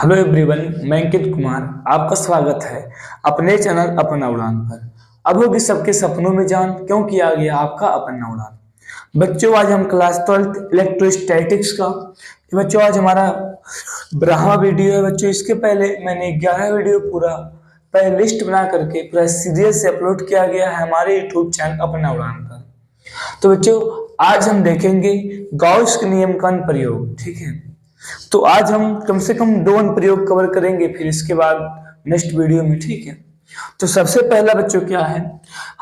Hello everyone, मैं अंकित कुमार। आपका स्वागत है अपने चैनल अपना उड़ान पर। अब होगी सबके सपनों में जान, क्यों किया गया आपका अपना उड़ान। बच्चों, आज हम क्लास 12 इलेक्ट्रोस्टैटिक्स का बच्चों आज हमारा 12वां वीडियो है। बच्चों, इसके पहले मैंने 11 वीडियो पूरा पहले लिस्ट बना करके पूरा सीरियल से अपलोड किया गया है हमारे यूट्यूब चैनल अपना उड़ान पर। तो बच्चों, आज हम देखेंगे गॉस के नियम का प्रयोग। ठीक है, तो आज हम कम से कम दो अनुप्रयोग कवर करेंगे, फिर इसके बाद नेक्स्ट वीडियो में। ठीक है, तो सबसे पहला बच्चों क्या है,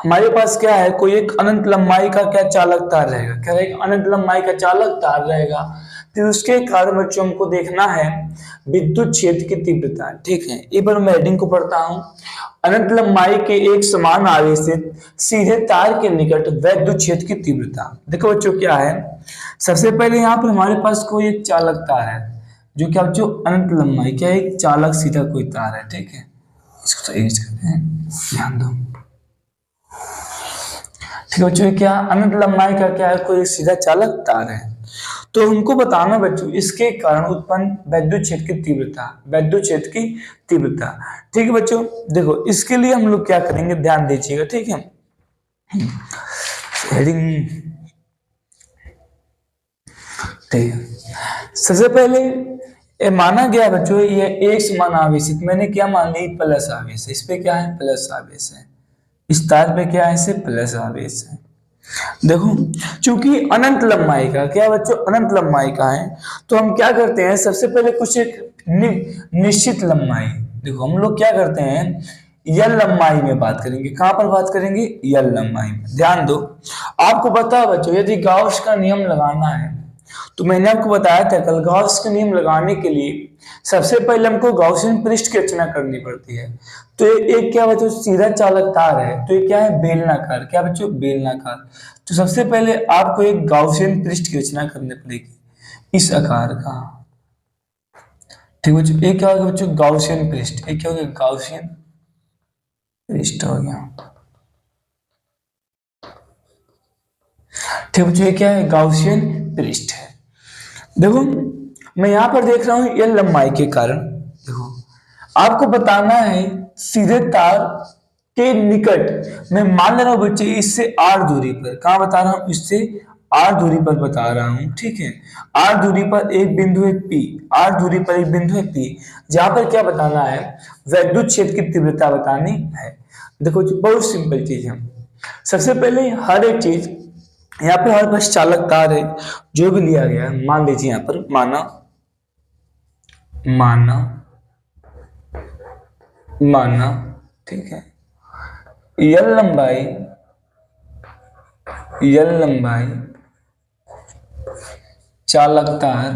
हमारे पास क्या है, कोई एक अनंत लंबाई का क्या चालक तार रहेगा। क्या रहेगा? अनंत लंबाई का चालक तार रहेगा। फिर उसके कारण बच्चों हमको देखना है विद्युत क्षेत्र की तीव्रता। ठीक है, एक बार मैं हेडिंग को पढ़ता हूँ। अनंत लंबाई के एक समान आवेशित सीधे तार के निकट वैद्युत क्षेत्र की तीव्रता। देखो बच्चों क्या है, सबसे पहले यहाँ पर हमारे पास कोई एक चालक तार है, जो क्या बच्चों अनंत लंबाई, क्या एक चालक सीधा कोई तार है। ठीक है, इसको तो एज करते हैं, ध्यान दो। ठीक है बच्चों, क्या अनंत लंबाई का क्या है, कोई सीधा चालक तार है। तो हमको बताना बच्चों इसके कारण उत्पन्न वैद्युत क्षेत्र की तीव्रता, वैद्युत क्षेत्र की तीव्रता। ठीक है बच्चों, देखो इसके लिए हम लोग क्या करेंगे, ध्यान दीजिएगा। ठीक है, हेडिंग, ठीक है, सबसे पहले ये माना गया बच्चों, ये एक समान आवेशित, मैंने क्या मान ली, प्लस आवेश है। इस पे क्या है, प्लस आवेश है। इस तार पे क्या है, इसे प्लस आवेश है। देखो, चूंकि अनंत लंबाई का क्या बच्चों, अनंत लंबाई का है, तो हम क्या करते हैं, सबसे पहले कुछ एक निश्चित लंबाई। देखो हम लोग क्या करते हैं, यल लंबाई में बात करेंगे। कहां पर बात करेंगे, यल लंबाई में। ध्यान दो, आपको पता है बच्चों, यदि गाउस का नियम लगाना है, तो मैंने आपको बताया था कल, गॉस का नियम लगाने के लिए सबसे पहले हमको गॉसियन पृष्ठ की रचना करनी पड़ती है। तो एक क्या बच्चों सीधा चालक तार है, तो ये क्या है, बेलनाकार। क्या बच्चों, बेलनाकार। तो सबसे पहले आपको एक गॉसियन पृष्ठ की रचना करनी पड़ेगी इस आकार का। ठीक बच्चों, एक क्या होगा बच्चों, गॉसियन पृष्ठ। एक क्या होगा, गॉसियन पृष्ठ हो गया। ठीक बच्चों, ये क्या है, गॉसियन पृष्ठ है। देखो मैं यहां पर देख रहा हूं ये लंबाई के कारण। देखो आपको बताना है सीधे तार के निकट, मैं मान ले रहा हूं बच्चे इससे आर दूरी पर, कहां बता रहा हूं, इससे आर दूरी पर बता रहा हूं। ठीक है, आर दूरी पर एक बिंदु है पी, आर दूरी पर एक बिंदु है पी, जहां पर क्या बताना है, वैद्युत क्षेत्र की तीव्रता बतानी है। देखो बहुत सिंपल चीज है। सबसे पहले हर एक चीज, यहाँ पे हमारे पास चालक तार है, जो भी लिया गया है, मान लीजिए यहाँ पर माना माना माना ठीक है, यल लंबाई, यल लंबाई चालक तार,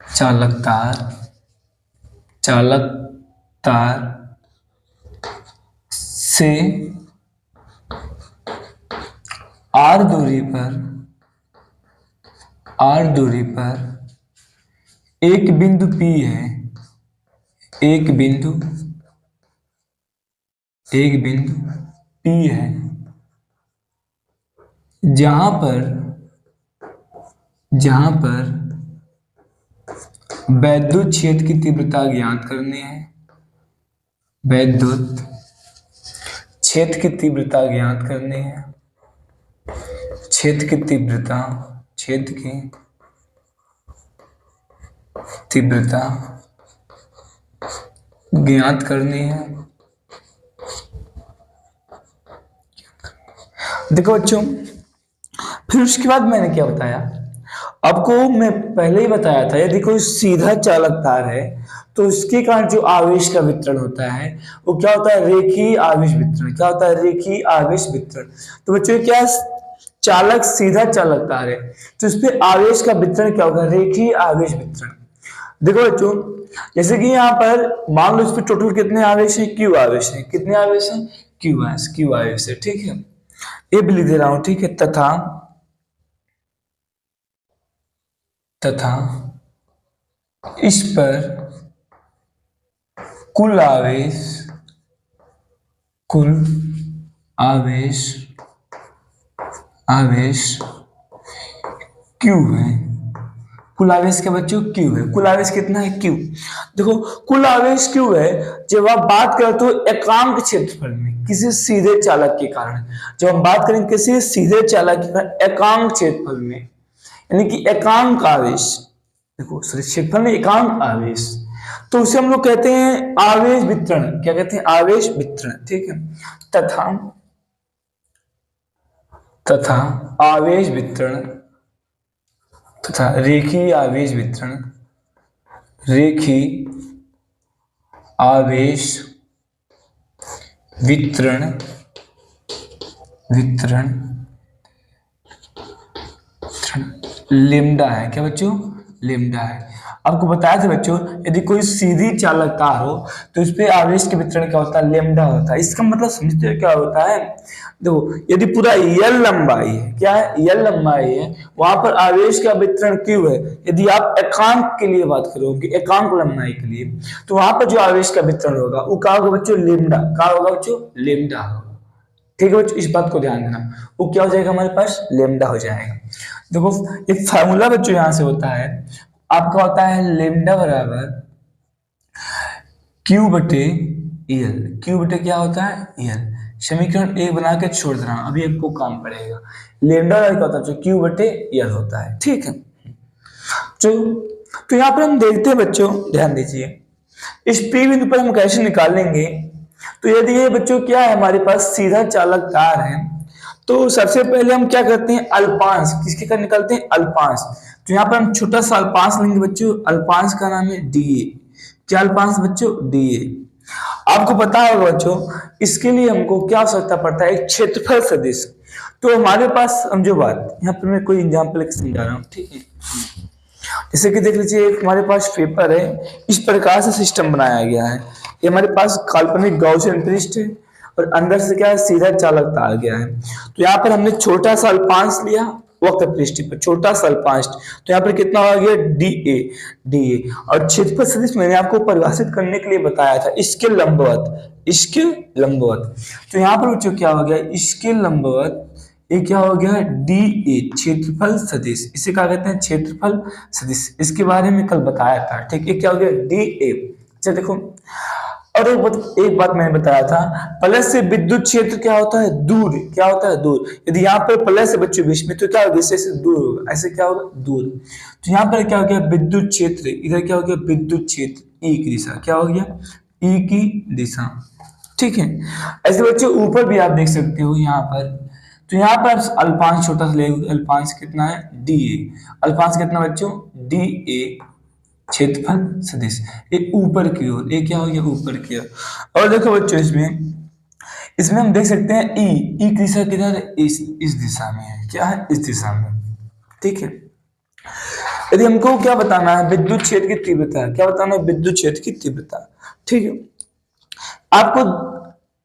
चालक तार, चालक तार से आर दूरी पर, आर दूरी पर एक बिंदु P है, एक बिंदु, एक बिंदु P है, जहां पर, जहां पर वैद्युत क्षेत्र की तीव्रता ज्ञात करनी है, वैद्युत क्षेत्र की तीव्रता ज्ञात करनी है, क्षेत्र की तीव्रता, क्षेत्र की तीव्रता ज्ञात करनी है। देखो बच्चों, फिर उसके बाद मैंने क्या बताया आपको, मैं पहले ही बताया था, यदि कोई सीधा चालक तार है तो उसके कारण जो आवेश का वितरण होता है वो क्या होता है, रेखीय आवेश वितरण। क्या होता है, रेखीय आवेश वितरण। तो बच्चों क्या, चालक सीधा चालक तार है तो इस पे आवेश का वितरण क्या होगा, रेखीय आवेश वितरण। देखो बच्चों, जैसे कि यहाँ पर मान लो इस पे टोटल कितने आवेश है, क्यू आवेश है। कितने आवेश है, क्यू आवेश, क्यू आवेश है। ठीक है, ये भी लिख दे रहा हूं। ठीक है, तथा, तथा इस पर कुल आवेश, कुल आवेश, आवेश क्यू है। कुल आवेश क्या बच्चों क्यू है। कुल आवेश कितना है क्यू। देखो कुल आवेश क्यू है जब आप बात करते हो एकांक क्षेत्रफल में किसी सीधे चालक के कारण। जब हम बात करें किसी सीधे चालक के कारण एकांक क्षेत्रफल में यानी कि एकांक आवेश, देखो क्षेत्रफल में एकांक आवेश, तो उसे हम लोग कहते हैं आवेश वितरण। क्या कहते हैं आवेश वितरण। ठीक है। तथा तथा आवेश वितरण तथा रेखीय आवेश वितरण, रेखीय आवेश वितरण वितरण लेमडा है। क्या बच्चों लेमडा है। आपको बताया था बच्चों यदि कोई सीधी चालक तार हो तो उस पे आवेश के वितरण क्या होता है लेमडा होता है। इसका मतलब समझते हो क्या होता है। देखो यदि पूरा यल लंबाई है, क्या है यल लंबाई है, वहां पर आवेश का वितरण क्यों है। यदि आप एकांक के लिए बात करोगे एकांक लंबाई के लिए तो वहां पर जो आवेश का वितरण होगा वो क्या होगा बच्चों लेमडा। क्या होगा बच्चों लेमडा होगा। ठीक है बच्चों इस बात को ध्यान देना। वो क्या हो जाएगा हमारे पास लेमडा हो जाएगा। देखो एक फार्मूला बच्चों यहां से होता है आपका होता है लेमडा बराबर क्यू बटे एल। क्यू बटे क्या होता है एल। समीकरण एक बना के छोड़ देना अभी आपको काम पड़ेगा। लेमडा क्या होता है क्यू बटे एल होता है। ठीक है तो यहाँ पर हम देखते हैं बच्चों ध्यान दीजिए इस पी बिंदु पर हम कैसे निकालेंगे। तो यदि ये बच्चों क्या है हमारे पास सीधा चालक तार है तो सबसे पहले हम क्या करते हैं अल्पांश किसके का निकालते हैं अल्पांश। तो यहाँ पर हम छोटा सा अल्पांश लेंगे बच्चों। अल्पांश का नाम है डीए। क्या अल्पांश बच्चों डीए। आपको पता होगा बच्चों इसके लिए हमको क्या आवश्यकता पड़ता है एक क्षेत्रफल सदिश। तो हमारे पास समझो बात यहाँ पर मैं कोई एग्जाम्पल समझा रहा हूँ। ठीक है जैसे कि देख लीजिए एक हमारे पास पेपर है इस प्रकार से सिस्टम बनाया गया है। ये हमारे पास काल्पनिक गॉसियन पृष्ठ है और अंदर से क्या है सीधा चालक तार गया है। तो यहाँ पर हमने छोटा सा अल्पांश लिया वक्र पृष्ठ पर छोटा सा अल्पांश तो यहाँ पर कितना हो गया डी ए। डी ए और क्षेत्रफल सदिश मैंने आपको परिभाषित करने के लिए बताया था इसके लंबवत। इसके लंबवत तो यहाँ पर बच्चों क्या हो गया इसके लंबवत ये क्या हो गया डी ए क्षेत्रफल सदिश। इसे क्या कहते हैं क्षेत्रफल सदिश। इसके बारे में कल बताया था। ठीक है क्या हो गया डी ए। अच्छा देखो और एक बात मैंने बताया था प्लस से विद्युत क्षेत्र क्या होता है दूर। क्या होता है दूर। यदि यहाँ पर प्लस से बच्चों बीच में तो क्या होगा इससे दूर होगा। ऐसे क्या होगा दूर। तो यहाँ पर क्या हो गया विद्युत क्षेत्र इधर क्या हो गया विद्युत क्षेत्र ई की दिशा। क्या हो गया ई की दिशा। ठीक है ऐसे बच्चों ऊपर भी आप देख सकते हो यहाँ पर। तो यहाँ पर अल्पांश छोटा सा लेंगे अल्पांश कितना है डी ए। अल्पांश कितना बच्चों डी ए क्षेत्रफल सदिश ये ऊपर की ओर। ये क्या हो गया ऊपर की ओर। और देखो बच्चों इसमें इसमें हम देख सकते हैं ई ई की दिशा किधर इस दिशा में है। क्या है इस दिशा में। ठीक है यदि हमको क्या बताना है विद्युत क्षेत्र की तीव्रता। क्या बताना है विद्युत क्षेत्र की तीव्रता। ठीक है आपको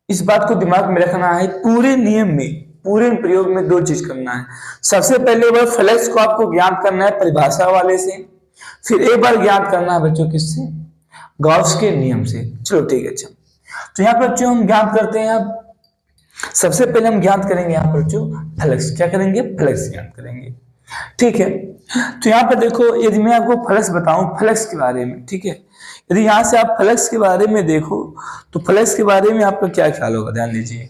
इस बात को दिमाग में रखना है पूरे नियम में पूरे प्रयोग में दो चीज करना है। सबसे पहले वह फ्लक्स को आपको ज्ञात करना है परिभाषा वाले से फिर एक बार ज्ञात करना है बच्चों किससे गॉस के नियम से। चलो ठीक है अच्छा तो यहाँ पर बच्चों हम ज्ञात करते हैं। अब सबसे पहले हम ज्ञात करेंगे यहाँ पर बच्चों फ्लक्स। क्या करेंगे फ्लक्स ज्ञात करेंगे। ठीक है तो यहाँ पर देखो यदि मैं आपको फ्लक्स बताऊं फ्लक्स के बारे में। ठीक है यदि यहाँ से आप फ्लक्स के बारे में देखो तो फ्लक्स के बारे में आपका क्या ख्याल होगा ध्यान दीजिए।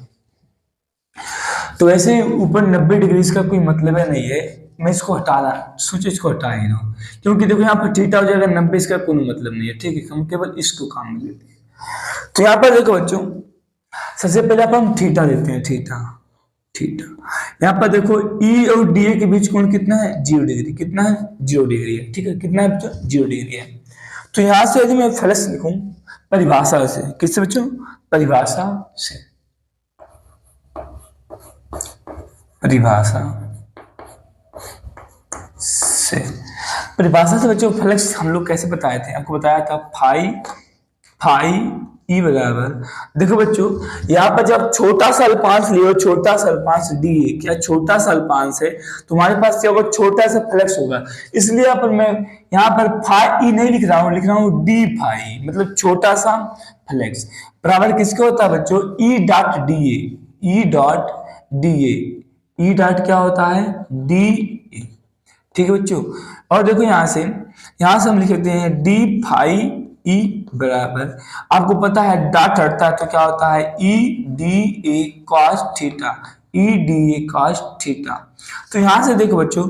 तो वैसे ऊपर 90 डिग्री का कोई मतलब है नहीं है। मैं इसको हटाना सोचो इसको हटा ही ना क्योंकि देखो यहाँ पर थीटा हो जाएगा 90 इसका कोई मतलब नहीं है। ठीक है हम केवल इसको काम में लेते हैं। तो यहाँ पर देखो बच्चों सबसे पहले आप हम थीटा लेते हैं। थीटा थीटा यहाँ पर देखो ई और डी ए के बीच कोण कितना है 0 डिग्री। कितना है 0 डिग्री है। ठीक है कितना है बच्चों 0 डिग्री है। तो यहाँ से यदि मैं फ्लक्स लिखूं परिभाषा से किससे बच्चों परिभाषा से परिभाषा से परिभाषा से बच्चों फ्लक्स हम लोग कैसे बताए थे। आपको बताया था फाई फाई ई बराबर देखो बच्चों यहाँ पर जब छोटा सा अल्पांश लियो छोटा सा अल्पांश डी ए क्या छोटा सा अल्पांश है तो हमारे पास क्या होगा छोटा सा फ्लक्स होगा। इसलिए यहाँ पर मैं यहाँ पर फाई ई नहीं लिख रहा हूँ डी फाई मतलब छोटा सा फ्लक्स बराबर किसका होता है बच्चों E dot D A. E dot D A E dot क्या होता है डी ए। ठीक है बच्चों। और देखो यहाँ से हम लिख लेते हैं डी फाई ई बराबर, आपको पता है डॉट हटता है तो क्या होता है E D A cos theta, E D A cos theta. तो यहाँ से देखो बच्चों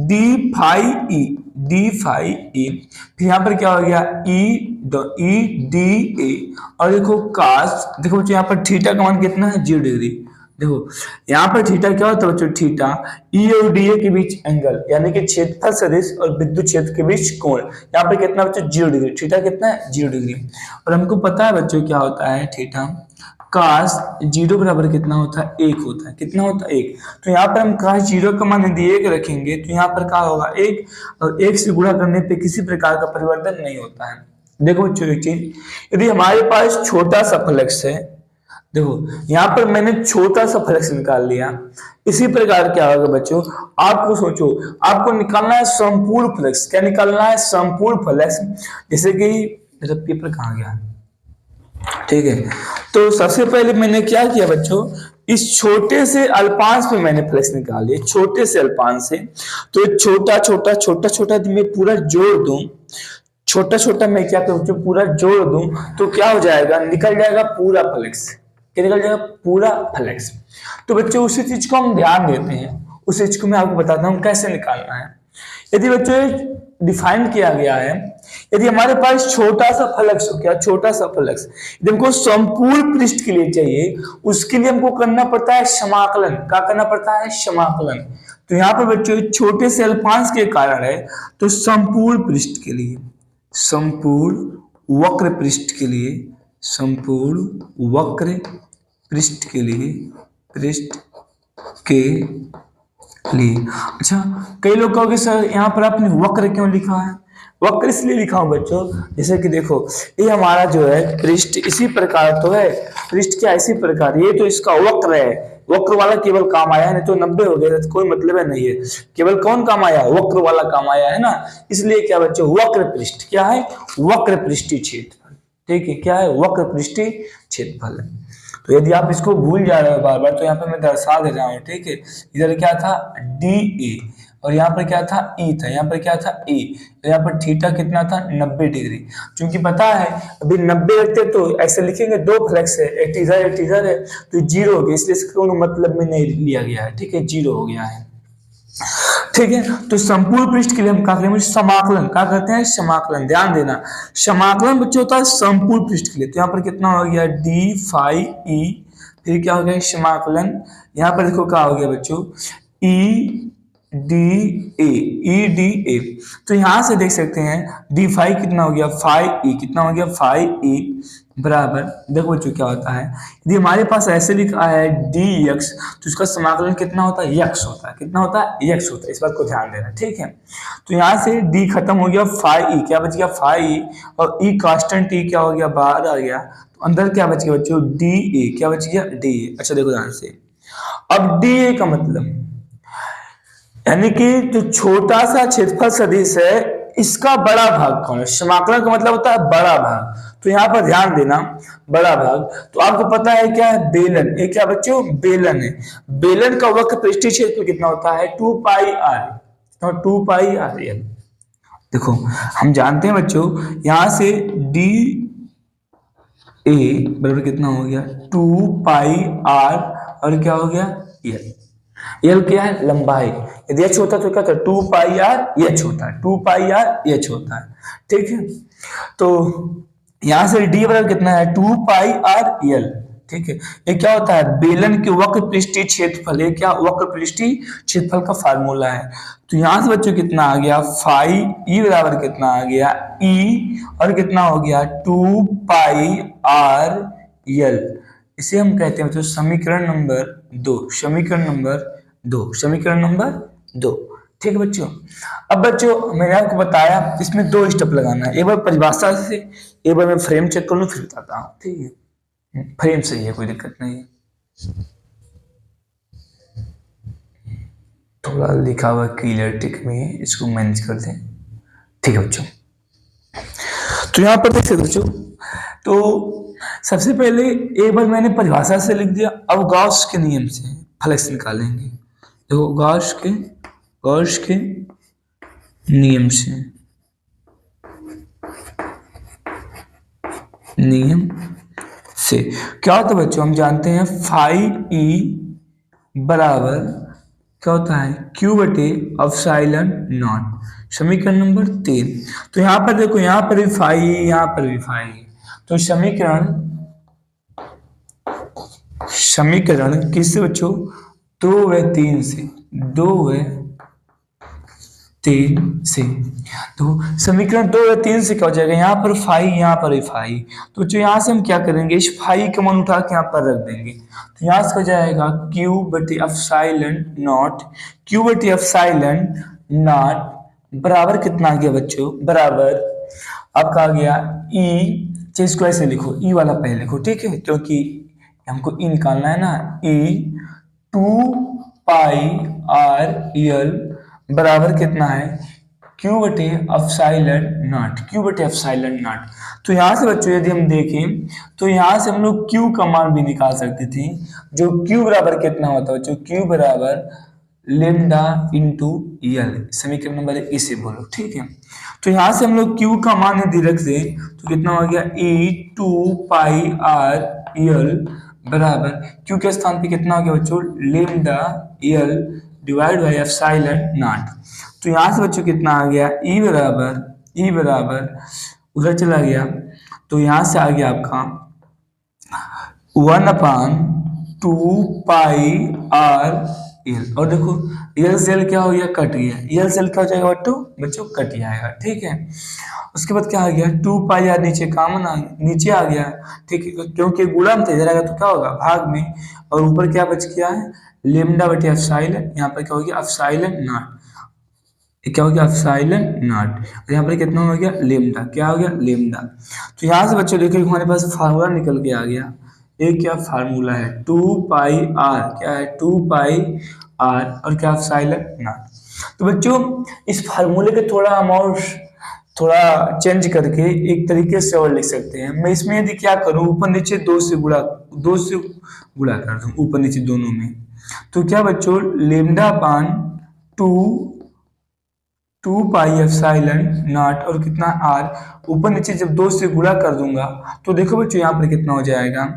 डी फाई ई, फिर यहाँ पर क्या हो गया ई डी ए, और देखो कॉस, देखो बच्चों यहाँ पर थीटा का मान कितना है 0 डिग्री। देखो यहाँ पर थीटा क्या होता है बच्चों, थीटा ई और डी ए के बीच एंगल, यानी कि क्षेत्रफल सदिश और विद्युत क्षेत्र के बीच कोण, यहाँ पर कितना बच्चों 0 डिग्री, थीटा कितना है 0 डिग्री। और हमको पता है बच्चों क्या होता है थीटा, काश 0 बराबर कितना होता है 1 होता है, कितना होता है 1। तो यहाँ पर हम काश 0 का मान यदि 1 रखेंगे तो यहाँ पर क्या होगा 1, और 1 से गुणा करने पे किसी प्रकार का परिवर्तन नहीं होता है। देखो बच्चों एक चीज, यदि हमारे पास छोटा सा फ्लक्स है, देखो यहाँ पर मैंने छोटा सा फ्लक्स निकाल लिया, इसी प्रकार क्या होगा बच्चों, आपको सोचो आपको निकालना है संपूर्ण फ्लक्स, क्या निकालना है संपूर्ण फ्लक्स, जैसे कि मेरा पेपर कहाँ गया, ठीक है। तो सबसे पहले मैंने क्या किया बच्चों, इस छोटे से अल्पांश पे मैंने फ्लक्स निकाल लिया, छोटे से अल्पांश से। तो छोटा छोटा छोटा छोटा मैं पूरा जोड़ दूं, छोटा छोटा मैं क्या करूं, जो पूरा जोड़ दूं तो क्या हो जाएगा, निकल जाएगा पूरा फ्लक्स, क्या निकल जाएगा पूरा फ्लक्स। तो बच्चों उसी चीज को हम ध्यान देते हैं, उस चीज को मैं आपको बताता हूं कैसे निकालना है। यदि बच्चों डिफाइन किया गया है, यदि हमारे पास छोटा सा फ्लक्स हो, क्या छोटा सा फ्लक्स, यदि हमको संपूर्ण पृष्ठ के लिए चाहिए, उसके लिए हमको करना पड़ता है समाकलन, क्या करना पड़ता है समाकलन। तो यहाँ पर बच्चों छोटे से अल्पांश के कारण है, तो संपूर्ण पृष्ठ के लिए, संपूर्ण वक्र पृष्ठ के लिए, संपूर्ण वक्र पृष्ठ के लिए, पृष्ठ के लिए। अच्छा, कई लोग कहोगे सर यहाँ पर आपने वक्र क्यों लिखा है, वक्र इसलिए लिखा हूं बच्चों, जैसे कि देखो ये हमारा जो है पृष्ठ इसी प्रकार तो है, पृष्ठ क्या इसी प्रकार, ये तो इसका वक्र है, वक्र वाला केवल काम आया है, नहीं तो 90 हो गया तो कोई मतलब है नहीं है, केवल कौन काम आया, वक्र वाला काम आया है ना। इसलिए क्या बच्चों वक्र पृष्ठ क्या है, वक्र पृष्ठीय क्षेत्रफल, ठीक है, क्या है वक्र पृष्ठीय क्षेत्रफल है। तो यदि आप इसको भूल जा रहे हो बार बार तो यहाँ पे मैं दर्शा दे रहा हूँ, ठीक है। इधर क्या था डी ए, और यहाँ पर क्या था ई था, यहाँ पर क्या था ए, तो यहाँ पर थीटा कितना था 90 डिग्री। क्योंकि पता है अभी 90 रखते तो ऐसे लिखेंगे, दो फ्लैक्स है, एक इधर है तो 0 हो गया, इसलिए इसका कोई मतलब में नहीं लिया गया है, ठीक है 0 हो गया है, ठीक है। तो संपूर्ण पृष्ठ के लिए हम क्या करेंगे, समाकलन, क्या करते हैं समाकलन, ध्यान देना समाकलन बच्चों होता है संपूर्ण पृष्ठ के लिए। तो यहाँ पर कितना हो गया डी फाई ई, फिर क्या हो गया समाकलन, यहाँ पर देखो क्या हो गया बच्चों ई डी ए। तो यहां से देख सकते हैं डी फाई कितना हो गया फाई ई, कितना हो गया फाई ई बराबर, देखो बच्चों क्या होता है, यदि हमारे पास ऐसे लिखा है डी एक्स तो इसका समाकलन कितना होता है यक्स होता है, कितना होता है यक्स होता है, इस बात को ध्यान देना, ठीक है। तो यहाँ से डी खत्म हो गया फाई ई, क्या बच गया फाई ई, और ई कांस्टेंट ई क्या हो गया बाहर आ गया, तो अंदर क्या बच गया बच्चों डी ए, क्या बच गया डी ए। अच्छा देखो ध्यान से, अब डी ए का मतलब यानी कि जो छोटा सा क्षेत्रफल सदिश है इसका बड़ा भाग कौन है, समाकलन का मतलब होता है बड़ा भाग। तो यहाँ पर ध्यान देना बड़ा भाग, तो आपको पता है क्या है बेलन, ये क्या बच्चों बेलन है, बेलन का वक्र पृष्ठीय क्षेत्र कितना होता है 2 पाई आर, तो 2 पाई आर एल। देखो हम जानते हैं बच्चों यहां से डी ए बराबर कितना हो गया 2 पाई आर, और क्या हो गया एल, एल क्या है लंबाई, यदि एच होता तो क्या था 2 पाई आर एच होता है, 2 पाई आर एच होता है, ठीक है। तो यहां से डी बराबर कितना है 2 पाई आर एल, ठीक है। ये क्या होता है बेलन के वक्र पृष्ठीय क्षेत्रफल, ये क्या वक्र पृष्ठीय क्षेत्रफल का फार्मूला है। तो यहां से बच्चों कितना आ गया फाई ई बराबर कितना आ गया ई, और कितना हो गया 2 पाई आर एल, इसे हम कहते हैं बच्चों समीकरण नंबर 2, समीकरण नंबर 2, समीकरण नंबर 2, ठीक है बच्चों। अब बच्चों मैंने आपको बताया इसमें 2 स्टेप लगाना है, एक बार परिभाषा से, एक बार मैं फ्रेम चेक कर लूं फिर बताता हूँ, ठीक है। फ्रेम सही है कोई दिक्कत नहीं है, थोड़ा लिखा हुआ क्लियर टिक में है, इसको मैनेज कर दें, ठीक है बच्चों। तो यहाँ पर देख सकते बच्चों, तो सबसे पहले एक बार मैंने परिभाषा से लिख दिया, अब गॉस के नियम से फ्लक्स निकालेंगे। देखो गॉस के नियम से, नियम से क्या होता है बच्चों, हम जानते हैं फाई ई बराबर क्या होता है, क्यू बटे एप्सिलॉन नॉट। समीकरण नंबर 3। तो यहाँ पर देखो, यहाँ पर भी फाई, यहाँ पर भी फाई, तो समीकरण, समीकरण किससे बच्चों, 2 व 3 से, 2 व 3 से। तो समीकरण 2 व 3 से क्या हो जाएगा, यहाँ पर फाई, यहाँ पर भी फाई, तो जो यहाँ से हम क्या करेंगे, इस फाई का मान उठा के यहाँ पर रख देंगे, तो यहाँ से हो जाएगा क्यू बटे एप्सिलॉन नॉट, क्यू बटे एप्सिलॉन नॉट बराबर कितना आ गया बच्चों, बराबर आपका आ गया ई, चाहे इसको ऐसे लिखो, ई वाला पहले लिखो, ठीक है, क्योंकि हमको ई निकालना है ना, ई 2 पाई आर यल बराबर कितना है, क्यू बटे एप्सिलॉन नॉट, क्यू बटे एप्सिलॉन नॉट। तो यहाँ से बच्चों यदि हम देखें तो यहाँ से हम लोग क्यू का मान भी निकाल सकते थे, जो क्यू बराबर कितना होता है बच्चों, क्यू बराबर लेमडा इंटू यल, समीकरण नंबर 1 इसे बोलो, ठीक है। तो यहाँ से हम लोग क्यू का मान यदि रख दें तो कितना हो गया, ई 2 पाई आर यल बराबर क्यू के स्थान पे कितना हो गया बच्चों, lambda L divide by epsilon not. तो यहाँ से बच्चों कितना आ गया, ई बराबर, ई बराबर उधर चला गया, तो यहाँ से आ गया आपका 1/2 पाई आर यल, और देखो यल सेल क्या हो गया, कट गया, यल सेल क्या हो जाएगा बच्चों, बच्चों कट जाएगा, ठीक है। उसके बाद क्या आ गया, 2 पाई आर नीचे कॉमन आ गया, नीचे आ गया, ठीक है, क्योंकि गुणा में इधर आएगा तो क्या होगा, भाग में, और ऊपर क्या बच गया है, लेमडा बटे एप्सिलॉन, यहाँ पर क्या हो गया एप्सिलॉन नॉट, ये क्या हो गया एप्सिलॉन नॉट, और यहाँ पर कितना हो गया, लेमडा, क्या हो गया, लेमडा। तो यहाँ से बच्चों देखो हमारे पास फार्मूला निकल के आ गया, ये क्या फार्मूला है, 2 पाई आर, क्या है 2 पाई आर, और क्या एप्सिलॉन नॉट। तो बच्चों इस फार्मूले के थोड़ा हम और थोड़ा चेंज करके एक तरीके से और लिख सकते हैं। मैं इसमें यदि क्या करूं, ऊपर नीचे 2 से गुणा कर दूं, ऊपर नीचे दोनों में, तो क्या बच्चों, लेमडा पान टू 2 पाई एप्सिलॉन नॉट और कितना आर, ऊपर नीचे जब 2 से गुणा कर दूंगा तो देखो बच्चों यहाँ पर कितना हो जाएगा,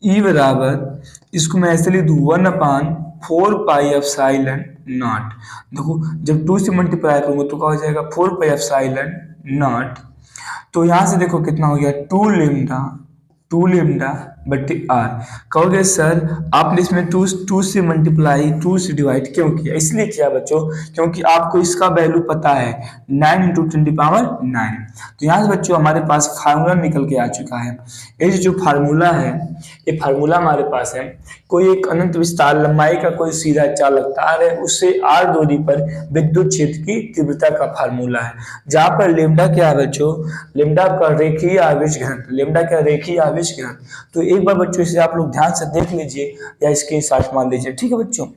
ई बराबर, इसको मैं ऐसे लिख दूं 1/4 पाई एप्सिलॉन नॉट। देखो जब 2 से मल्टीप्लाई करूंगा तो क्या हो जाएगा, 4 पाई एप्सिलॉन नॉट। तो यहाँ से देखो कितना हो गया, 2 लेमडा, 2 लेमडा बटे आर। कहोगे सर आपने इसमें टू से मल्टीप्लाई, 2 से डिवाइड क्यों किया, इसलिए किया बच्चों क्योंकि आपको इसका वैल्यू पता है, 9 × 10⁹ तो यहाँ से बच्चों हमारे पास फार्मूला निकल के आ चुका है। ये जो फार्मूला है, ये फार्मूला हमारे पास है, कोई एक अनंत विस्तार लंबाई का कोई सीधा चालक तार है, उससे आर दूरी पर विद्युत क्षेत्र की तीव्रता का फार्मूला है, जहां पर लेमडा क्या है बच्चों, लेमडा का रेखीय आवेश घनत्व, लेमडा का रेखीय आवेश घनत्व। तो एक बार बच्चों इसे आप लोग ध्यान से देख लीजिए या इसके साथ मान लीजिए, ठीक है बच्चों।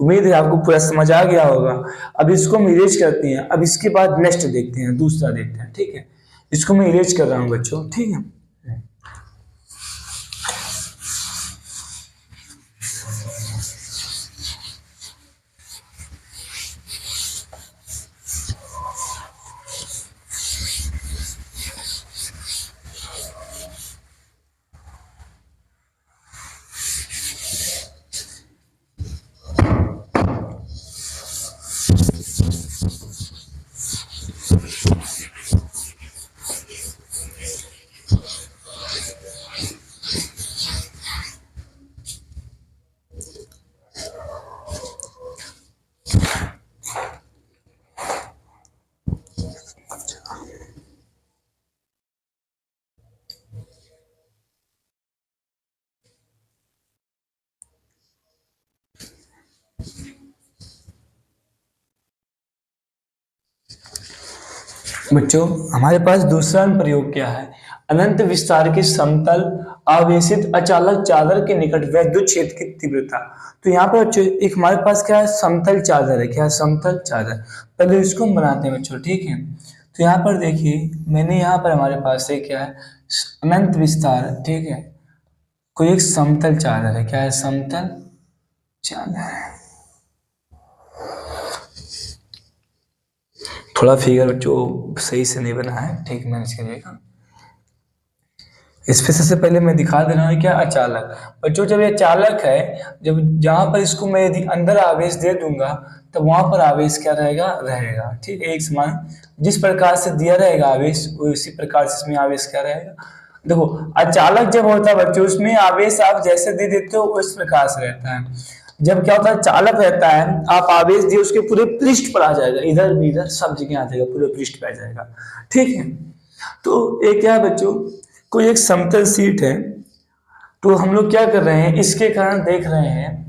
उम्मीद है आपको पूरा समझ आ गया होगा। अब इसको हम इरेज करते हैं, अब इसके बाद नेक्स्ट देखते हैं, दूसरा देखते हैं, ठीक है। इसको मैं इरेज कर रहा हूँ बच्चों, ठीक है। बच्चों हमारे पास दूसरा प्रयोग क्या है, अनंत विस्तार के समतल आवेशित अचालक चादर के निकट वैद्युत क्षेत्र की तीव्रता। तो यहाँ पर बच्चों एक हमारे पास क्या है, समतल चादर है, क्या है, समतल चादर। पहले इसको हम बनाते हैं बच्चों, ठीक है। तो यहाँ पर देखिए मैंने यहाँ पर हमारे पास है क्या है, अनंत विस्तार, ठीक है, कोई एक समतल चादर है, क्या है, समतल चादर है। थोड़ा फिगर जो सही से नहीं बना है, ठीक मैनेज करिएगा। इस पे सबसे पहले मैं दिखा दे रहा हूँ क्या अचालक। बच्चों जब ये चालक है, जब जहाँ पर इसको मैं यदि अंदर आवेश दे दूंगा तो वहां पर आवेश क्या रहेगा, रहेगा। ठीक है, एक समान जिस प्रकार से दिया रहेगा आवेश उसी प्रकार से इसमें आवेश क्या रहेगा। देखो अचालक जब होता है बच्चों उसमें आवेश आप जैसे दे देते हो उस प्रकार से रहता है। जब क्या होता है चालक रहता है, आप आवेश दिए उसके पूरे पृष्ठ पर आ जाएगा, इधर भी इधर सब जगह आ जाएगा, पूरे पृष्ठ पे आ जाएगा। ठीक है, तो ये क्या है बच्चों, कोई एक समतल सीट है, तो हम लोग क्या कर रहे हैं, इसके कारण देख रहे हैं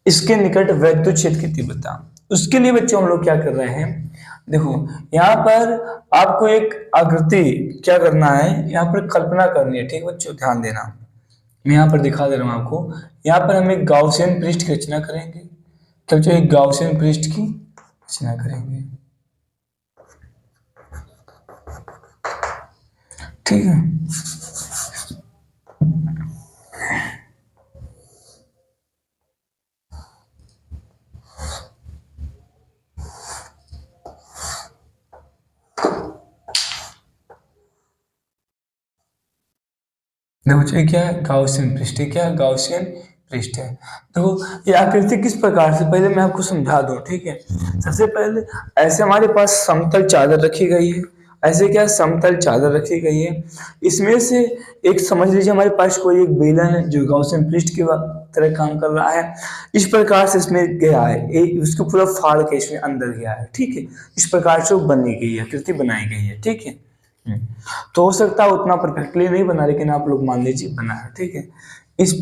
इसके निकट वैद्युत क्षेत्र की तीव्रता। उसके लिए बच्चों हम लोग क्या कर रहे हैं, देखो यहाँ पर आपको एक आकृति क्या करना है, यहाँ पर कल्पना करनी है। ठीक बच्चों ध्यान देना, मैं यहाँ पर दिखा दे रहा हूँ आपको। यहाँ पर हम एक गाउसियन पृष्ठ की रचना करेंगे। तो बच्चों एक गाउसियन पृष्ठ की रचना करेंगे। ठीक है, देखो ये क्या है, गाउसियन पृष्ठ है। क्या है, गाउसियन पृष्ठ है। देखो ये आकृति किस प्रकार से, पहले मैं आपको समझा दूं। ठीक है, सबसे पहले ऐसे हमारे पास समतल चादर रखी गई है। ऐसे क्या समतल चादर रखी गई है, इसमें से एक समझ लीजिए हमारे पास कोई एक बेलन है जो गाउसियन पृष्ठ की तरह काम कर रहा है। इस प्रकार से इसमें गया है, उसको पूरा फाड़ के इसमें अंदर गया है। ठीक है, इस प्रकार से वो बनी गई है, आकृति बनाई गई है। ठीक है, तो हो सकता है उतना परफेक्टली नहीं बना, लेकिन आप लोग मान लीजिए बना है। ठीक है, इस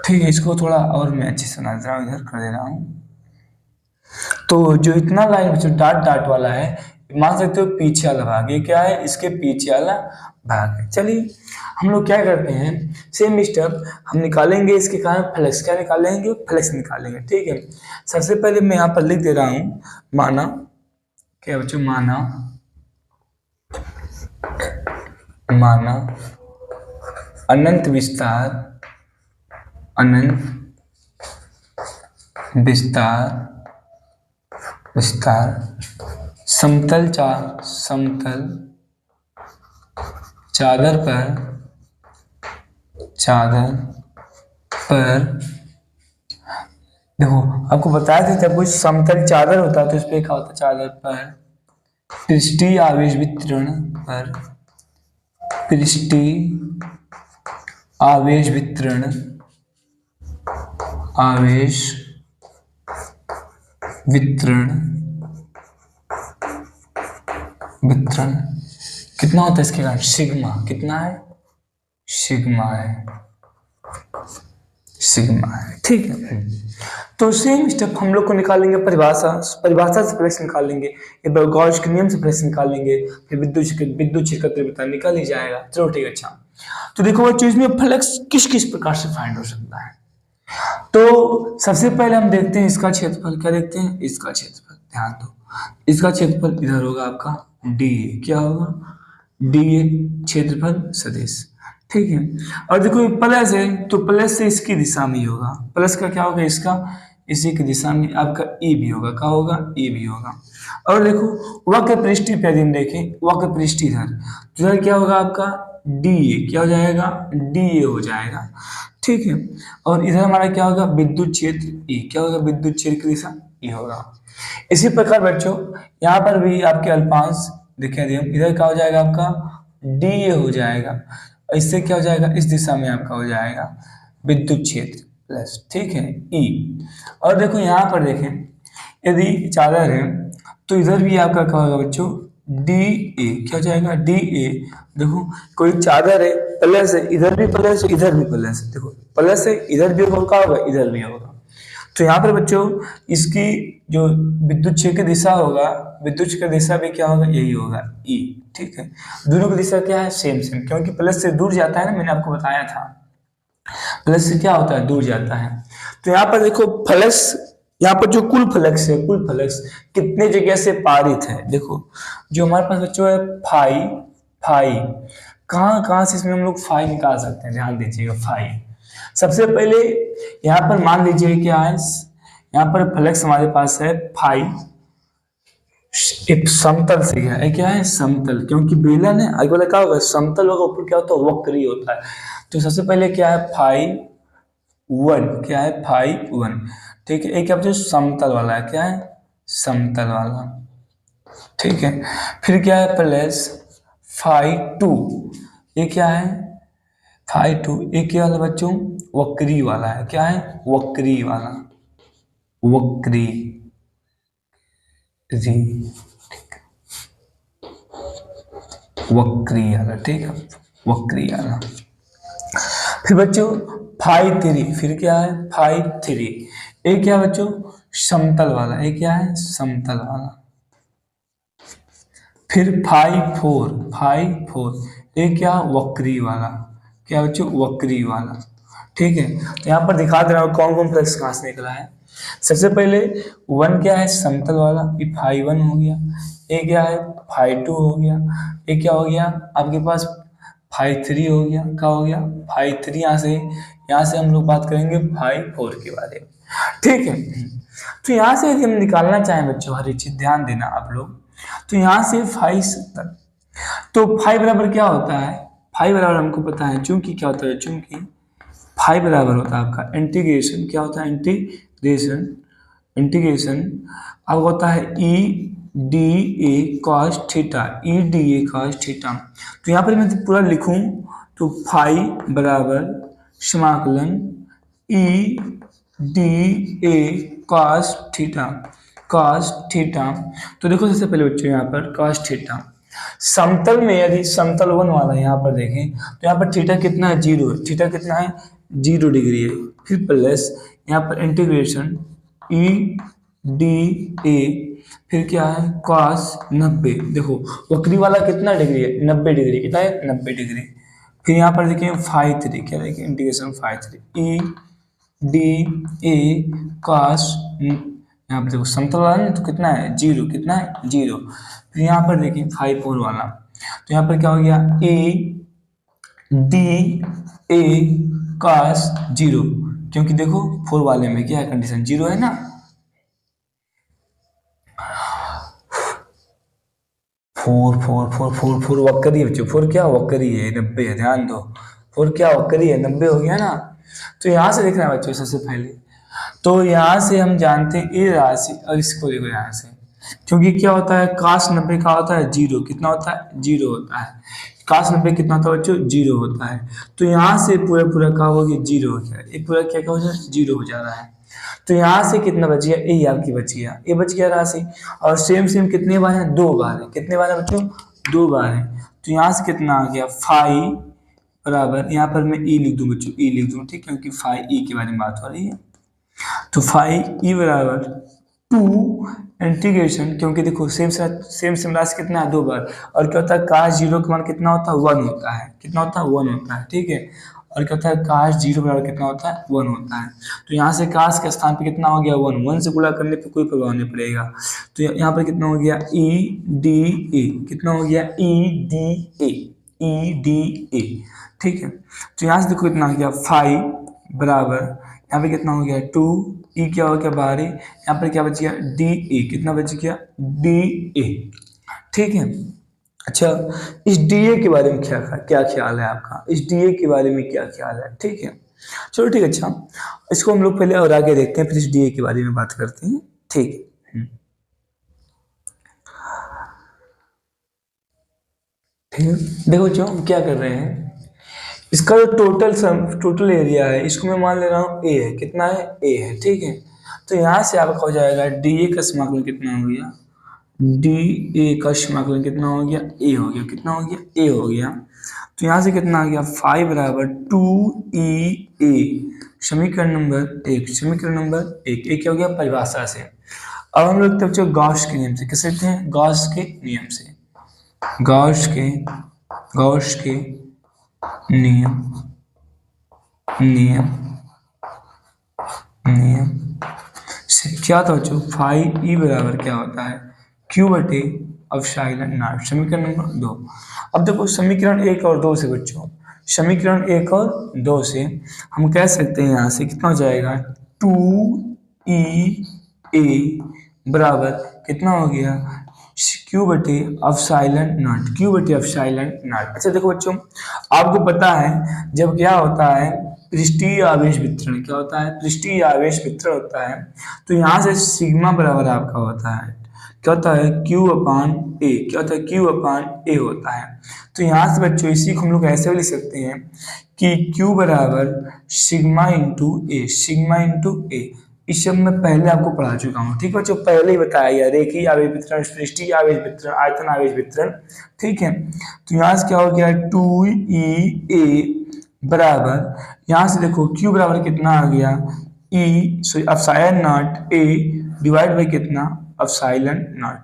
ठीक है, इसको थोड़ा और मैं अच्छे से बना दे रहा हूँ, इधर कर दे रहा हूँ। तो जो इतना लाइन जो डाट डाट वाला है, मान सकते हो पीछे वाला भाग, ये क्या है, इसके पीछे वाला भाग है। चलिए हम लोग क्या करते हैं, सेम स्टेप हम निकालेंगे इसके कारण फ्लक्स। क्या निकालेंगे, फ्लक्स निकालेंगे। ठीक है, सबसे पहले मैं यहाँ पर लिख दे रहा हूँ, माना क्या बच्चों, माना माना अनंत विस्तार, अनंत विस्तार विस्तार समतल चादर पर देखो आपको बताया था जब कोई समतल चादर होता है तो इस पे क्या होता है, चादर पर पृष्ठीय आवेश वितरण पर पृष्ठीय आवेश वितरण वितरण कितना होता है इसके कारण, सिग्मा। कितना है, सिग्मा है। ठीक है, तो सेम स्टेप हम लोग को निकालेंगे परिभाषा से फ्लक्स निकालेंगे, गॉस के नियम से फ्लक्स निकालेंगे, फिर विद्युत क्षेत्र का तीव्रता निकाल ही जाएगा। चलो ठीक है, अच्छा तो देखो बच्चों इसमें फ्लक्स किस किस प्रकार से फाइंड हो सकता है। तो सबसे पहले हम देखते हैं इसका क्षेत्रफल। क्या देखते हैं, इसका क्षेत्रफल। ध्यान दो, इसका क्षेत्रफल इधर होगा आपका डी। क्या होगा, डी क्षेत्रफल सदिश। ठीक है, और देखो प्लस है तो प्लस से इसकी दिशा में ही होगा। प्लस का क्या होगा, इसका इसी की दिशा में आपका ई भी होगा। क्या होगा, ई भी होगा। और देखो वक्र पृष्ठीय पे यदि हम देखें, वक्र पृष्ठीय इधर तो इधर क्या होगा आपका डी ए। क्या हो जाएगा, डी ए हो जाएगा। ठीक है, और इधर हमारा क्या होगा, विद्युत क्षेत्र ई। क्या होगा, विद्युत क्षेत्र की दिशा ई होगा। इसी प्रकार बच्चों यहाँ पर भी आपके अल्पांश दिखाई दिए, इधर क्या हो जाएगा आपका डी ए हो जाएगा। इससे क्या हो जाएगा, इस दिशा में आपका हो जाएगा विद्युत क्षेत्र प्लस। ठीक है, ई। और देखो यहाँ पर देखें यदि चादर है तो इधर भी आपका क्या होगा बच्चों, डी ए। क्या हो जाएगा, डी ए। देखो कोई चादर है, प्लस है, इधर भी प्लस है, इधर भी प्लस है। देखो प्लस है, इधर भी होगा, इधर भी होगा। तो यहाँ पर बच्चों इसकी जो विद्युत क्षेत्र की दिशा होगा, विद्युत क्षेत्र की दिशा भी क्या होगा, यही होगा ई। ठीक है, दोनों की दिशा क्या है, सेम क्योंकि प्लस से दूर जाता है ना, मैंने आपको बताया था प्लस से क्या होता है, दूर जाता है। तो यहाँ पर देखो फ्लक्स, यहाँ पर जो कुल फ्लक्स है, कुल फ्लक्स कितने जगह से पारित है। देखो जो हमारे पास बच्चों है फाई, कहाँ कहाँ से इसमें हम लोग फाई निकाल सकते हैं, ध्यान दीजिएगा। फाई सबसे पहले यहाँ पर मान लीजिए क्या है, यहाँ पर फ्लक्स हमारे पास है फाई, एक समतल से गया है, क्या है समतल, क्योंकि बेलन है आगे वाला क्या होगा समतल होगा, ऊपर क्या होता है वक्री होता है। तो सबसे पहले क्या है फाइव वन, क्या है फाइव वन, ठीक है। एक क्या बच्चों समतल वाला है, क्या है समतल वाला, ठीक है। फिर क्या है प्लस फाइव टू, ये क्या है फाइव टू, ये क्या वाला बच्चों वक्री वाला है, क्या है वक्री वाला, वक्री री, वक्री वाला, ठीक है वक्री वाला। फिर बच्चों फाइव थ्री, फिर क्या है फाइव थ्री, एक क्या बच्चों समतल वाला, एक क्या है समतल वाला। फिर फाइव फोर, फाइव फोर एक क्या वक्री वाला, क्या बच्चों वक्री वाला, ठीक है। तो यहाँ पर दिखा दे रहा हूँ कौन कौन फ्लक्स कहाँ से निकला है। सबसे पहले वन क्या है समतल वाला, ये फाइव वन हो गया, ये क्या है फाइव टू हो गया, ये क्या हो गया आपके पास फाइव थ्री हो गया, क्या हो गया फाइव थ्री। यहाँ से हम लोग बात करेंगे फाइव फोर के बारे में, ठीक है। तो यहाँ से यदि हम निकालना चाहें बच्चों, हर एक चीज ध्यान देना आप लोग, तो यहाँ से फाइव तक, तो फाइव बराबर क्या होता है, फाइव बराबर हमको पता है, चूंकि क्या होता है, चूंकि फाइव बराबर होता है आपका इंटीग्रेशन, क्या होता है इंटीग्रेशन, इंटीग्रेशन अब होता है E D A cos theta, E D A cos theta. तो यहाँ पर मैं पूरा लिखूं तो फाइव बराबर समाकलन E D A cos theta, cos theta. तो देखो सबसे पहले बच्चों यहाँ पर कॉस थीटा, समतल में यदि समतल वन वाला यहाँ पर देखें तो यहाँ पर थीटा कितना है जीरो है, थीटा कितना है जीरो डिग्री है। फिर प्लस यहाँ पर इंटीग्रेशन ई डी ए, फिर क्या है कॉस 90, देखो वक्री वाला कितना डिग्री है 90 डिग्री, कितना है 90 डिग्री। फिर यहाँ पर देखिए फाइव थ्री, क्या देखिए integration five three E D A cos, यहाँ पर देखो समतल वाला ना तो कितना है जीरो, कितना है जीरो। फिर यहाँ पर देखिए फाइव फोर वाला, तो यहाँ पर क्या हो गया A D A cos zero, क्योंकि देखो फोर वाले में क्या है कंडीशन जीरो है ना। Four four four four four वक्री है बच्चों, फोर क्या वक्री है 90 है, ध्यान दो फोर क्या वक्री है 90 हो गया ना। तो यहाँ से देखना है बच्चों सबसे पहले, तो यहाँ से हम जानते हैं ये राशि, और इसको देखो यहाँ से, क्योंकि क्या होता है काश 90 का होता है जीरो, कितना होता है जीरो होता है, काश 90 कितना होता है बच्चों जीरो होता है। तो यहाँ से पूरा पूरा क्या हो गया जीरो हो गया, ये पूरा क्या क्या हो जाए जीरो हो जा रहा है। तो यहाँ से कितना बच गया ये आपकी बच गया, ये बच गया राशि। और सेम सेम कितने बार है दो बार है, कितने बार है बच्चों दो बार है। तो यहाँ से कितना आ गया फाइव बराबर, यहाँ पर मैं ई लिख दूँ बच्चों, ई लिख दूँ ठीक, क्योंकि फाइव ई के बारे में बात हो रही है। तो फाइव ई बराबर टू इंटीग्रेशन, क्योंकि देखो सेम सेम राशि कितना है दो बार, और क्या होता है काश जीरो का मान कितना होता है वन होता है, कितना होता है वन होता है, ठीक है। और क्या होता है काश जीरो बराबर कितना होता है वन होता है। तो यहाँ से काश के स्थान पे कितना हो गया वन, वन से गुणा करने पे कोई प्रभाव नहीं पड़ेगा। तो यहाँ पर कितना हो गया ई डी ए, कितना हो गया E D A, E D A, ठीक है। तो यहाँ से देखो कितना हो गया फाइव बराबर, यहाँ पे कितना हो गया टू, ई क्या हो गया बाहर ही, यहाँ पर क्या बच गया डी ए, कितना बच गया डी ए, ठीक है। अच्छा इस डी ए के बारे में क्या ख्याल है आपका, इस डी ए के बारे में क्या ख्याल है, ठीक है। चलो ठीक है, अच्छा इसको हम लोग पहले और आगे देखते हैं, फिर इस डी ए के बारे में बात करते हैं, ठीक है। ठीक है, देखो जो हम क्या कर रहे हैं, इसका जो टोटल एरिया है इसको मैं मान ले रहा हूँ ए है, कितना है ए है, ठीक है। तो यहाँ से आपका हो जाएगा डी ए का समाकलन कितना हो गया, डी ए का समाकलन कितना हो गया ए हो गया, कितना हो गया ए हो गया। तो यहाँ से कितना आ गया फाइव बराबर टू ई ए, समीकरण नंबर एक, समीकरण नंबर एक क्या हो गया परिभाषा से। अब हम लोग तब गॉस के नियम से, किस कहते हैं गॉस के नियम से, गॉस के नियम, नियम नियम से क्या था बच्चों फाइव ई बराबर क्या होता है क्यू बटे अपसाइलन नॉट, समीकरण नंबर दो। अब देखो समीकरण एक और दो से बच्चों, समीकरण एक और दो से हम कह सकते हैं यहाँ से कितना हो जाएगा टू ई ए बराबर कितना हो गया क्यू बटे एप्सिलॉन नॉट, क्यू बटे एप्सिलॉन नॉट। अच्छा देखो बच्चों, आपको पता है जब क्या होता है पृष्ठीय आवेश वितरण, क्या होता है पृष्ठीय आवेश वितरण होता है, तो यहाँ से सिग्मा बराबर आपका होता है, क्या होता है Q अपान ए, क्या होता है Q अपान ए होता है। तो यहाँ से बच्चों इसी को हम लोग ऐसे भी लिख सकते हैं कि Q बराबर सिग्मा इंटू ए, सिग्मा इंटू ए। इस सब मैं पहले आपको पढ़ा चुका हूँ, ठीक है बच्चों, पहले ही बताया गया रेखीय आवेश वितरण, पृष्ठीय आवेश वितरण, आयतन आवेश वितरण, ठीक है। तो यहाँ से क्या हो गया 2E बराबर, यहाँ से देखो Q बराबर कितना आ गया epsilon not a divide by कितना एप्सिलॉन नॉट,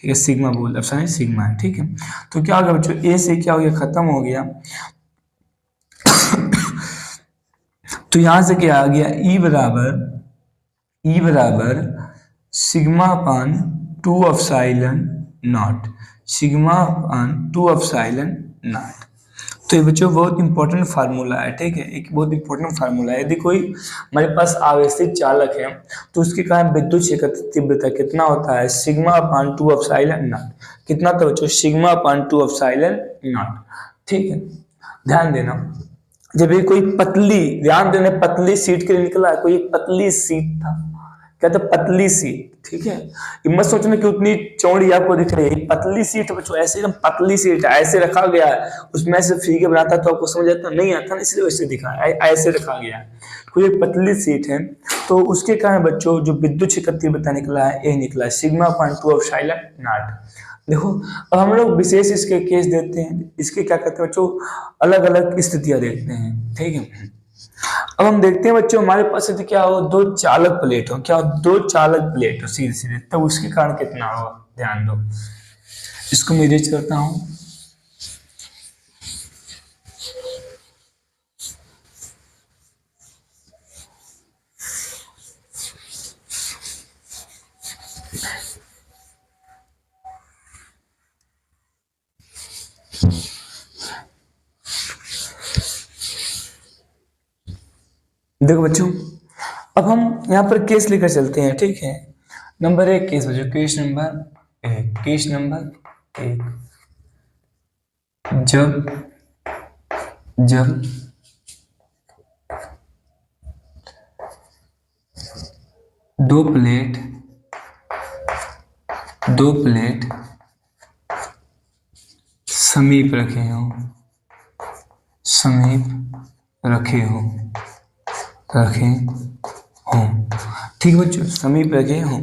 ठीक है, सिग्मा बोल एप्सिलॉन सिग्मा है, ठीक है। तो क्या हो गया बच्चों, ए से क्या हो गया खत्म हो गया तो यहां से क्या आ गया ई बराबर sigma upon 2 epsilon not, sigma upon 2 epsilon not. तो ये बच्चों बहुत इंपॉर्टेंट फार्मूला है, ठीक है, एक बहुत इंपॉर्टेंट फार्मूला है। यदि कोई हमारे पास आवेशित चालक है तो उसके कारण विद्युत क्षेत्र तीव्रता कितना होता है सिग्मा अपान 2 एप्सिलॉन नॉट, कितना था बच्चों सिग्मा अपान 2 एप्सिलॉन नॉट, ठीक है। ध्यान देना, जब ये कोई पतली, ध्यान देने पतली सीट के लिए निकला है, कोई पतली सीट था, क्या था पतली सीट, ठीक है। ये मत सोचना कि उतनी चौड़ी आपको दिख रही है, पतली सीट बच्चों, ऐसे एकदम पतली सीट है, ऐसे रखा गया है, उसमें से फिगर बनाता तो आपको समझ आता नहीं आता ना, इसलिए वैसे दिखा है, ऐसे रखा गया है। कोई एक पतली सीट है तो उसके कारण बच्चों जो विद्युत क्षेत्र तीव्रता निकला है ये निकला है सिग्मा अपान 2 एप्सिलॉन नॉट। देखो अब हम लोग विशेष इसके केस देते हैं, इसके क्या कहते हैं बच्चों अलग अलग स्थितियां देखते हैं, ठीक है। अब हम देखते हैं बच्चों हमारे पास यदि क्या हो दो चालक प्लेट हो, क्या हो दो चालक प्लेट हो सीधे सीधे, तब उसके कारण कितना होगा, ध्यान दो, इसको मैं इरेज करता हूं। देखो बच्चों अब हम यहाँ पर केस लेकर चलते हैं, ठीक है। नंबर एक केस बच्चों, केस नंबर एक, केस नंबर एक, जब जब दो प्लेट समीप रखे हो, समीप रखे हो ठीक बच्चों, समीप रखे हो।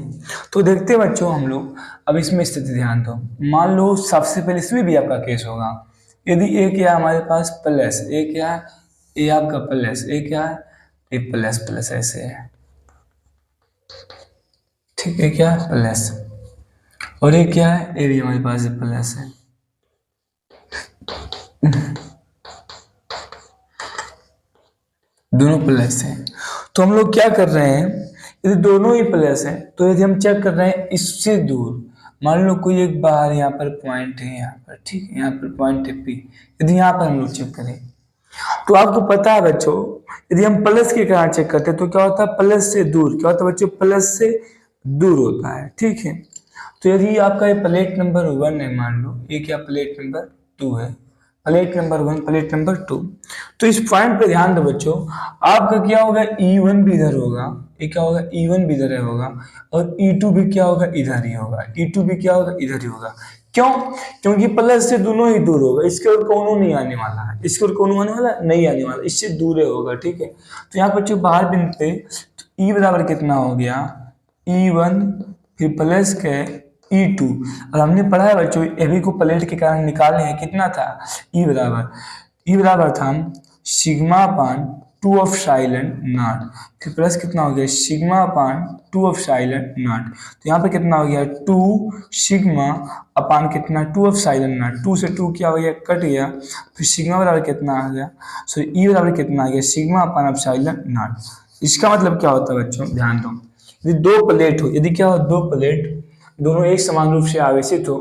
तो देखते हैं बच्चों हम लोग, अब इसमें स्थिति ध्यान दो, मान लो सबसे पहले इसमें भी आपका केस होगा, यदि ए क्या हमारे पास प्लस, ए क्या है ए आपका प्लस, ए क्या है ए प्लस प्लस ऐसे है, ठीक है, क्या प्लस, और ये क्या है ए भी हमारे पास प्लस है, दोनों प्लस हैं। तो हम लोग क्या कर रहे हैं, यदि दोनों ही प्लस हैं तो यदि हम चेक कर रहे हैं इससे दूर, मान लो कोई एक बाहर यहाँ पर पॉइंट है, यहाँ पर ठीक है, यहाँ पर पॉइंट है पी, यदि यहाँ पर हम लोग चेक करें तो आपको पता है बच्चों यदि हम प्लस के कारण चेक करते हैं तो क्या होता है प्लस से दूर, क्या होता है बच्चों प्लस से दूर होता है, ठीक है। तो यदि आपका ये प्लेट नंबर 1 है, मान लो ये क्या प्लेट नंबर 2 है, प्लेट नंबर 1 प्लेट नंबर 2, तो इस पॉइंट पे ध्यान दो बच्चों, आपका क्या होगा E1 भी इधर होगा, ये क्या होगा E1 भी इधर होगा, और E2 भी क्या होगा इधर ही होगा, E2 भी क्या होगा इधर ही होगा, क्यों, क्योंकि प्लस से दोनों ही दूर होगा, इसके और कौन नहीं आने वाला है, इसके और कौन आने वाला नहीं आने वाला, इससे दूर होगा, ठीक है। तो यहाँ बच्चों बाहर बिंदु पे तो E बराबर कितना हो गया E1 फिर प्लस के E2, और हमने पढ़ा है बच्चों एबी को प्लेट के कारण निकालने हैं, कितना था ई बराबर था सिग्मा अपान 2 एप्सिलॉन नॉट, फिर प्लस कितना हो गया सिग्मा अपान 2 एप्सिलॉन नॉट, तो यहाँ पे कितना हो गया 2 सिग्मा अपान कितना 2 एप्सिलॉन नॉट, 2 से 2 क्या हो गया कट गया, फिर सिग्मा बराबर कितना आ गया, सॉरी ई बराबर कितना आ गया सिग्मा अपान एप्सिलॉन नॉट। इसका मतलब क्या होता है बच्चों ध्यान दो, यदि दो प्लेट हो, यदि क्या हो दो प्लेट दोनों एक समान रूप से आवेशित हो,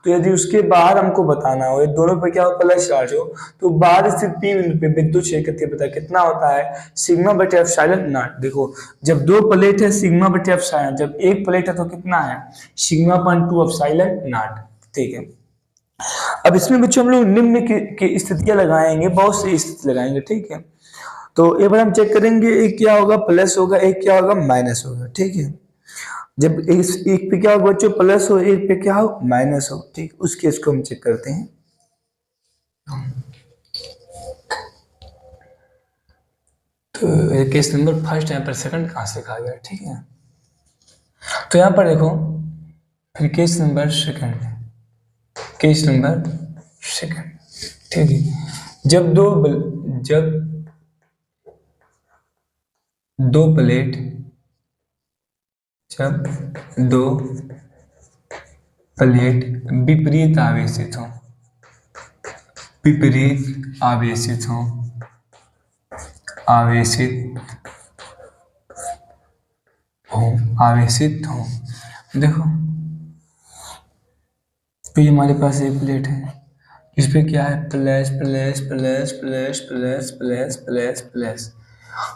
तो यदि उसके बाहर हमको बताना हो, दोनों पे क्या हो प्लस चार्ज हो, तो बाहर स्थित पी बिंदु पे विद्युत क्षेत्र पता कितना होता है, सिग्मा बटे एप्सिलॉन नॉट। देखो जब दो प्लेट है सिग्मा बटे एप्सिलॉन, जब एक प्लेट है तो कितना है सिग्मा अपन 2 एप्सिलॉन नॉट। ठीक है, अब इसमें बच्चों हम लोग निम्न की स्थितियां लगाएंगे, बहुत सी स्थिति लगाएंगे। ठीक है, तो एक बार हम चेक करेंगे, एक क्या होगा प्लस होगा, एक क्या होगा माइनस होगा। ठीक है, जब एक पे क्या होगा बच्चों प्लस हो, एक पे क्या हो माइनस हो। ठीक, उस केस को हम चेक करते हैं। तो केस नंबर फर्स्ट यहाँ पर सेकंड कहाँ से लिखा गया। ठीक है, तो यहाँ पर देखो फिर case number second, case number second. ठीक है, जब दो प्लेट जब दो प्लेट विपरीत आवेशित हो, विपरीत आवेशित हो, आवेशित हो, आवेशित हो। देखो तो ये हमारे पास एक प्लेट है, इस पे क्या है plus plus plus plus plus plus plus plus,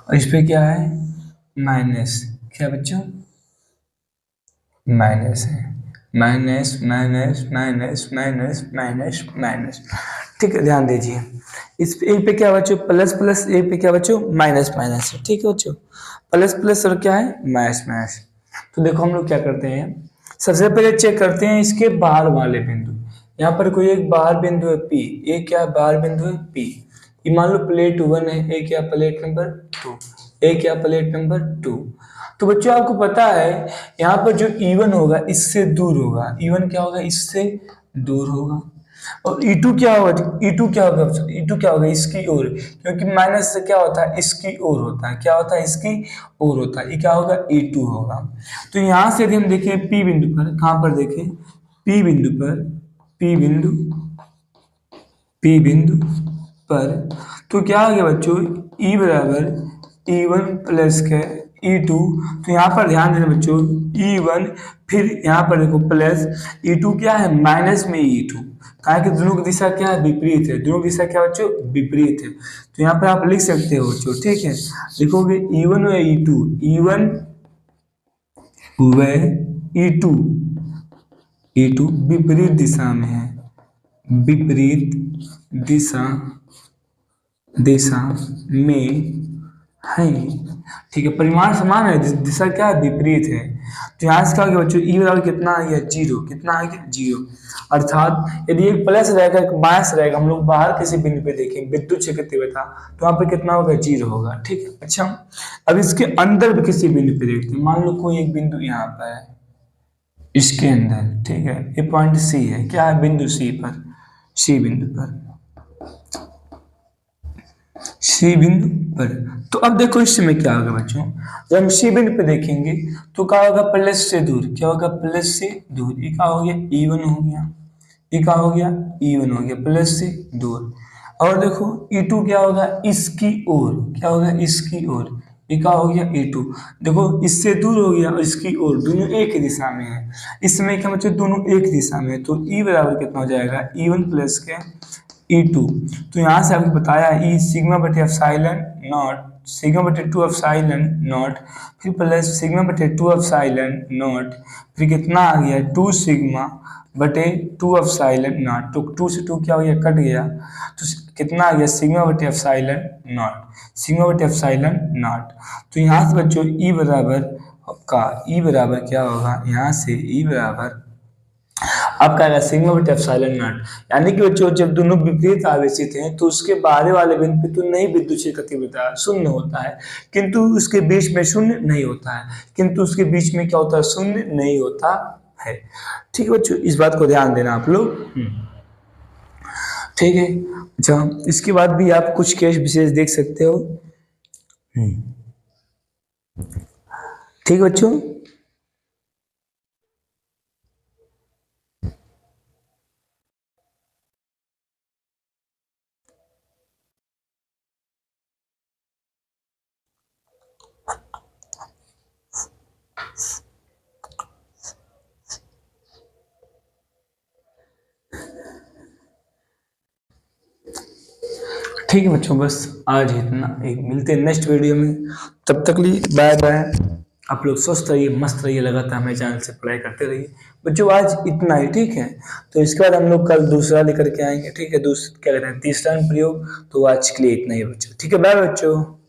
और इस पे क्या है माइनस। क्या बच्चों माइनस है, minus minus minus minus minus minus. ठीक है, ध्यान दीजिए इस पे एक पे क्या बच्चों प्लस प्लस, एक पे क्या बच्चों माइनस माइनस है। ठीक है बच्चों, प्लस प्लस और क्या है माइनस माइनस। तो देखो हम लोग क्या करते हैं, सबसे पहले चेक करते हैं इसके बाहर वाले बिंदु। यहाँ पर कोई एक बाहर बिंदु है पी, एक क्या बाहर बिंदु है पी, ये मान लो प्लेट 1 है, एक क्या प्लेट नंबर 2, एक क्या प्लेट नंबर 2। तो बच्चों आपको पता है यहाँ पर जो E1 होगा इससे दूर होगा, E1 क्या होगा इससे दूर होगा, और E2 क्या होगा, E2 क्या होगा, E2 क्या होगा इसकी ओर, क्योंकि माइनस से क्या होता है इसकी ओर होता है, क्या होता है इसकी ओर होता है, ये क्या होगा E2 होगा। तो यहाँ से यदि हम देखें P बिंदु पर, कहाँ पर देखें P बिंदु पर, P बिंदु, P बिंदु पर, तो क्या आ गया बच्चों E बराबर E1 प्लस के E2। तो यहाँ पर ध्यान देना बच्चों E1, फिर यहाँ पर देखो प्लस E2 क्या है माइनस में E2, कहा कि दोनों की दिशा क्या है विपरीत है, दोनों की दिशा क्या बच्चों विपरीत है। तो यहाँ पर आप लिख सकते हो बच्चों। ठीक है, लिखोगे E1 व E2, E1 व E2, E2 विपरीत दिशा में है, विपरीत दिशा दिशा में है। ठीक है, परिमाण समान है, दिशा क्या है विपरीत है। तो यहाँ से क्या हो गया बच्चों ई बराबर कितना आ गया जीरो, कितना आ गया जीरो। अर्थात यदि एक प्लस रहेगा एक माइनस रहेगा, हम लोग बाहर किसी बिंदु पे देखें विद्युत क्षेत्र तीव्रता, तो वहाँ पे कितना होगा जीरो होगा। ठीक है, अच्छा अब इसके अंदर भी किसी बिंदु पे देखते हैं, मान लो कोई एक बिंदु यहाँ पर है इसके अंदर। ठीक है, ये पॉइंट सी है, क्या है बिंदु सी पर, सी बिंदु पर, सी बिंदु पर। तो अब देखो इस समय क्या होगा बच्चों, जब हम सी बिंदु पे देखेंगे तो क्या होगा प्लस से दूर, क्या होगा प्लस से दूर, ये क्या हो गया E1 हो गया, ये क्या हो गया E1 हो गया प्लस से दूर। और देखो E2 क्या होगा इसकी ओर, क्या होगा इसकी ओर, ये क्या हो गया E2। देखो इससे दूर हो गया और इसकी ओर, दोनों एक ही दिशा में है। इस समय क्या बच्चों दोनों एक दिशा में है, तो E बराबर कितना हो जाएगा E1 प्लस के E2। तो यहाँ से आपको बताया E सिग्मा बटे एप्सिलॉन नॉट, सिग्मा बटे 2 एप्सिलॉन नॉट, फिर प्लस सिग्मा बटे 2 एप्सिलॉन नॉट, फिर कितना आ गया 2 सिग्मा बटे 2 एप्सिलॉन नॉट। तो 2 से 2 क्या हो गया कट गया, तो कितना आ गया सिग्मा बटे एप्सिलॉन नॉट, सिग्मा बटे एप्सिलॉन नॉट। तो यहाँ से बच्चों E बराबर का E बराबर क्या होगा, यहाँ से E बराबर आपका आएगा सिग्मा बटे एप्सिलॉन नॉट। यानी कि बच्चों जब दोनों विपरीत आवेशित हैं तो उसके बाहर वाले बिंदु पे तो नहीं विद्युत क्षेत्र तीव्रता शून्य होता है, किंतु उसके बीच में शून्य नहीं होता है, किंतु उसके बीच में क्या होता है शून्य नहीं होता है। ठीक है बच्चों, इस बात को ध्यान देना आप लोग। ठीक है, अच्छा इसके बाद भी आप कुछ केस विशेष देख सकते हो। ठीक है बच्चों, ठीक है बच्चों, बस आज इतना, एक मिलते हैं नेक्स्ट वीडियो में। तब तक लिए बाय बाय। आप लोग स्वस्थ रहिए, मस्त रहिए, लगातार हमारे चैनल से पढ़ाई करते रहिए। बच्चों आज इतना ही, ठीक है। तो इसके बाद हम लोग कल दूसरा लेकर के आएंगे, ठीक है। क्या कहते हैं, तीसरा प्रयोग। तो आज के लिए इतना ही बच्चों, ठीक है। बाय बच्चों।